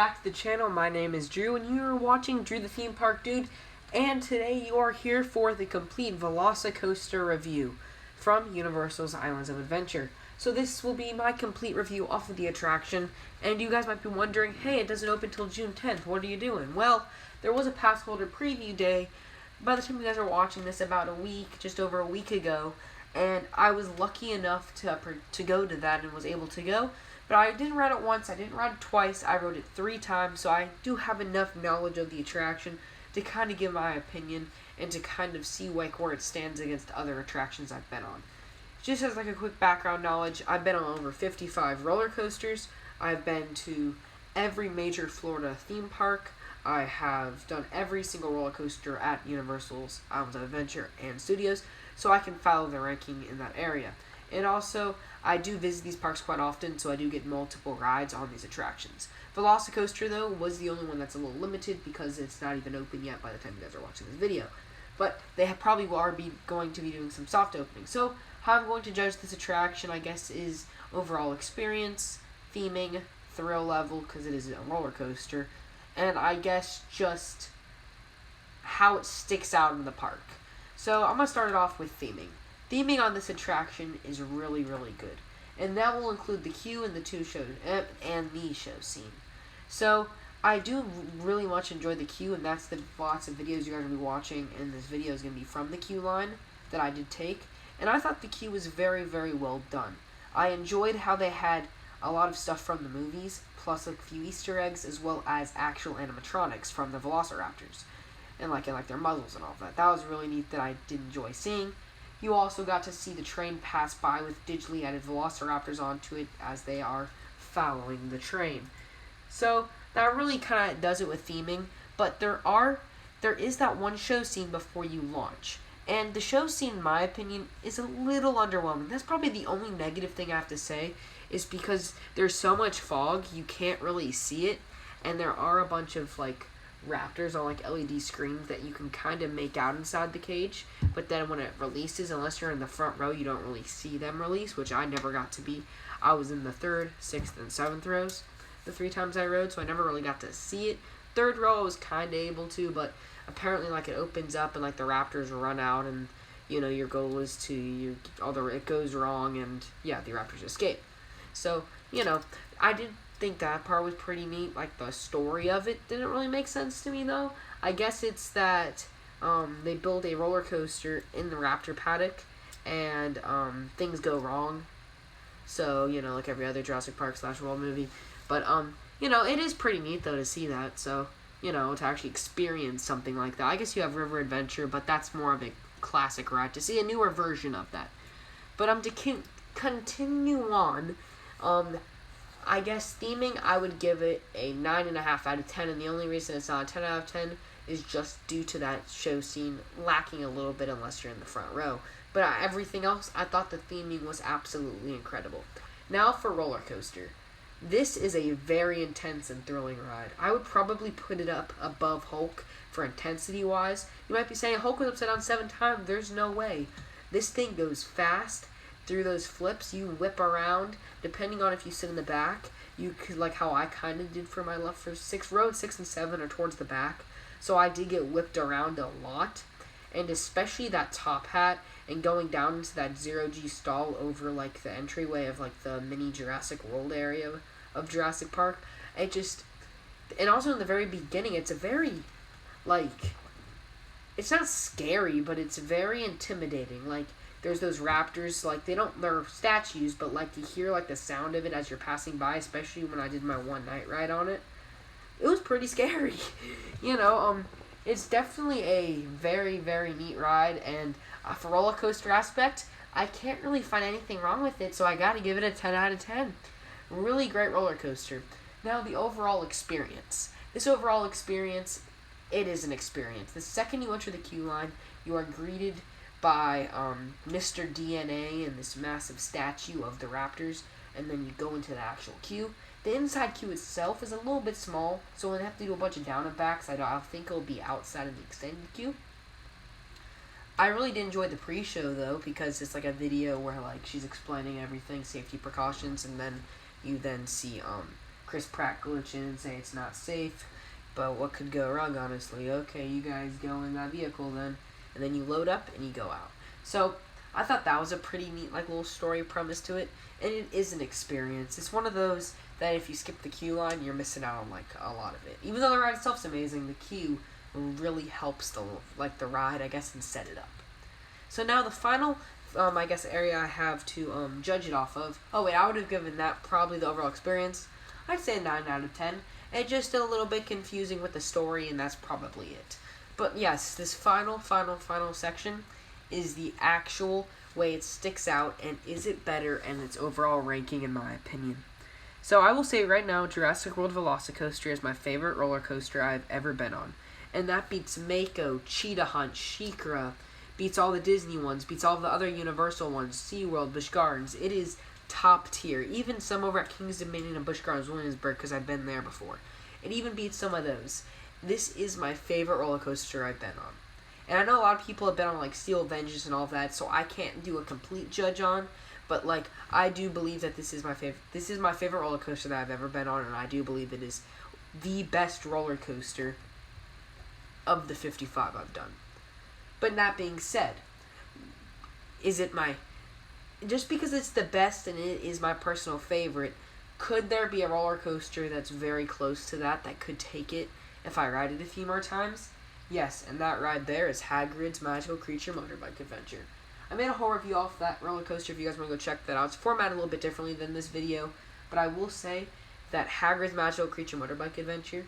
back to the channel. My name is Drew, and you are watching Drew the Theme Park Dude, and today you are here for the complete Velocicoaster review from Universal's Islands of Adventure. So this will be my complete review off of the attraction, and you guys might be wondering, hey, it doesn't open till June 10th, what are you doing? Well, there was a pass holder preview day by the time you guys are watching this about a week, just over a week ago, and I was lucky enough to go to that and was able to go. But I didn't ride it once, I didn't ride it twice, I rode it 3 times, so I do have enough knowledge of the attraction to kind of give my opinion and to kind of see like where it stands against other attractions I've been on. Just as like a quick background knowledge, I've been on over 55 roller coasters, I've been to every major Florida theme park, I have done every single roller coaster at Universal's Islands of Adventure and Studios, so I can follow the ranking in that area. And also, I do visit these parks quite often, so I do get multiple rides on these attractions. Velocicoaster, though, was the only one that's a little limited because it's not even open yet by the time you guys are watching this video. But they probably are going to be doing some soft openings. So, how I'm going to judge this attraction, I guess, is overall experience, theming, thrill level, because it is a roller coaster, and I guess just how it sticks out in the park. So, I'm going to start it off with theming. Theming on this attraction is really, really good. And that will include the queue and the show scene. So, I do really much enjoy the queue, and that's the lots of videos you guys will be watching, and this video is going to be from the queue line that I did take. And I thought the queue was very, very well done. I enjoyed how they had a lot of stuff from the movies, plus a few Easter eggs, as well as actual animatronics from the Velociraptors. And like their muzzles and all of that. That was really neat that I did enjoy seeing. You also got to see the train pass by with digitally added Velociraptors onto it as they are following the train. So that really kind of does it with theming, but there is that one show scene before you launch. And the show scene, in my opinion, is a little underwhelming. That's probably the only negative thing I have to say, is because there's so much fog, you can't really see it, and there are a bunch of raptors on LED screens that you can kind of make out inside the cage, but then when it releases, unless you're in the front row, you don't really see them release, which I never got to be. I was in the 3rd, 6th, and 7th rows the 3 times I rode, so I never really got to see it. 3rd row I was kind of able to, but apparently it opens up and the raptors run out, and your goal is to it goes wrong, and yeah, the raptors escape. So I did think that part was pretty neat. The story of it didn't really make sense to me, though. I guess it's that they build a roller coaster in the raptor paddock, and things go wrong. So like every other Jurassic Park / World movie, but it is pretty neat though to see that. So to actually experience something like that. I guess you have River Adventure, but that's more of a classic ride. To see a newer version of that. But to continue on, I guess theming, I would give it a 9.5 out of 10, and the only reason it's not a 10 out of 10 is just due to that show scene lacking a little bit unless you're in the front row. But everything else, I thought the theming was absolutely incredible. Now for roller coaster. This is a very intense and thrilling ride. I would probably put it up above Hulk for intensity-wise. You might be saying, Hulk was upside down 7 times. There's no way. This thing goes fast. Through those flips, you whip around. Depending on if you sit in the back, you could, like how I kind of did for my left for rows 6 and 7 are towards the back. So I did get whipped around a lot. And especially that top hat and going down into that 0G stall over the entryway of the mini Jurassic World area of Jurassic Park. And also in the very beginning, it's a very, it's not scary, but it's very intimidating. There's those raptors, they're statues, but you hear the sound of it as you're passing by, especially when I did my one night ride on it. It was pretty scary. It's definitely a very, very neat ride, and for roller coaster aspect, I can't really find anything wrong with it, so I gotta give it a 10 out of 10. Really great roller coaster. Now the overall experience. This overall experience, it is an experience. The second you enter the queue line, you are greeted by Mr. DNA and this massive statue of the raptors, and then you go into the actual queue. The inside queue itself is a little bit small, so when they have to do a bunch of down and backs, I think it'll be outside of the extended queue. I really did enjoy the pre-show though, because it's a video where she's explaining everything, safety precautions, and then you then see Chris Pratt glitch in and say it's not safe. But what could go wrong, honestly? Okay, you guys go in that vehicle then. And then you load up and you go out. So, I thought that was a pretty neat, like, little story premise to it. And it is an experience. It's one of those that if you skip the queue line, you're missing out on, like, a lot of it. Even though the ride itself's amazing, the queue really helps the ride, I guess, and set it up. So now the final, I guess, area I have to judge it off of. Oh, wait, I would have given that probably the overall experience. I'd say a 9 out of 10. It's just a little bit confusing with the story, and that's probably it. But yes, this final section is the actual way it sticks out, and is it better, and its overall ranking, in my opinion. So I will say right now, Jurassic World Velocicoaster is my favorite roller coaster I've ever been on. And that beats Mako, Cheetah Hunt, SheiKra, beats all the Disney ones, beats all the other Universal ones, SeaWorld, Busch Gardens. It is top tier. Even some over at King's Dominion and Busch Gardens, Williamsburg, because I've been there before. It even beats some of those. This is my favorite roller coaster I've been on. And I know a lot of people have been on, like, Steel Avengers and all that, so I can't do a complete judge on. But, like, I do believe that this is my favorite. This is my favorite roller coaster that I've ever been on, and I do believe it is the best roller coaster of the 55 I've done. But that being said, is it my... Just because it's the best and it is my personal favorite, could there be a roller coaster that's very close to that could take it if I ride it a few more times? Yes, and that ride there is Hagrid's Magical Creature Motorbike Adventure. I made a whole review off that roller coaster if you guys want to go check that out. It's formatted a little bit differently than this video, but I will say that Hagrid's Magical Creature Motorbike Adventure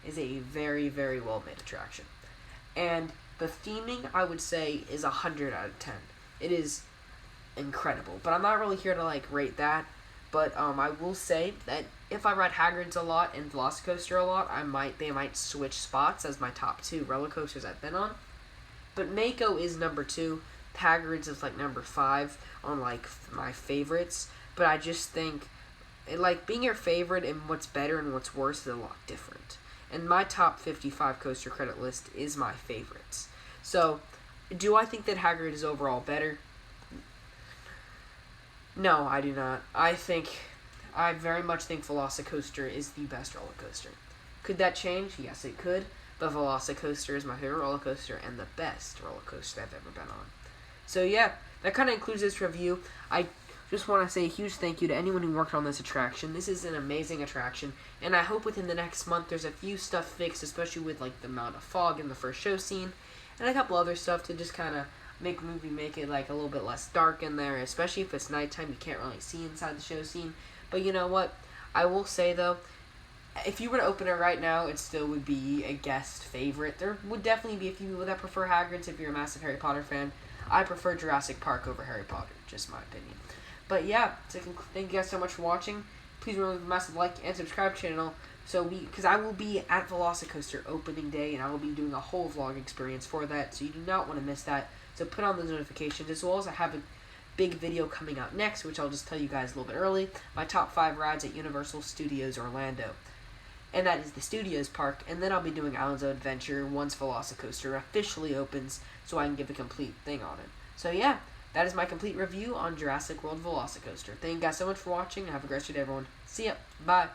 is a very, very well-made attraction. And the theming, I would say, is 100 out of 10. It is incredible. But I'm not really here to, like, rate that. But I will say that if I ride Hagrid's a lot and Velocicoaster a lot, they might switch spots as my top 2 roller coasters I've been on. But Mako is number 2. Hagrid's is, like, number 5 on, like, my favorites. But I just think, like, being your favorite and what's better and what's worse is a lot different. And my top 55 coaster credit list is my favorites. So, do I think that Hagrid is overall better? No, I do not. I very much think Velocicoaster is the best roller coaster. Could that change? Yes, it could. But Velocicoaster is my favorite roller coaster and the best roller coaster I've ever been on. So yeah, that kind of includes this review. I just want to say a huge thank you to anyone who worked on this attraction. This is an amazing attraction, and I hope within the next month there's a few stuff fixed, especially with, like, the amount of fog in the first show scene, and a couple other stuff to just kind of make it, like, a little bit less dark in there, especially if it's nighttime. You can't really see inside the show scene. But you know what? I will say, though, if you were to open it right now, it still would be a guest favorite. There would definitely be a few people that prefer Hagrid's if you're a massive Harry Potter fan. I prefer Jurassic Park over Harry Potter, just my opinion. But yeah, so thank you guys so much for watching. Please remember to massive like and subscribe channel. Because I will be at Velocicoaster opening day, and I will be doing a whole vlog experience for that, so you do not want to miss that. So put on those notifications, as well as I have a big video coming out next, which I'll just tell you guys a little bit early. My top 5 rides at Universal Studios Orlando. And that is the Studios Park, and then I'll be doing Islands of Adventure once Velocicoaster officially opens, so I can give a complete thing on it. So yeah, that is my complete review on Jurassic World Velocicoaster. Thank you guys so much for watching, and have a great day, everyone. See ya. Bye.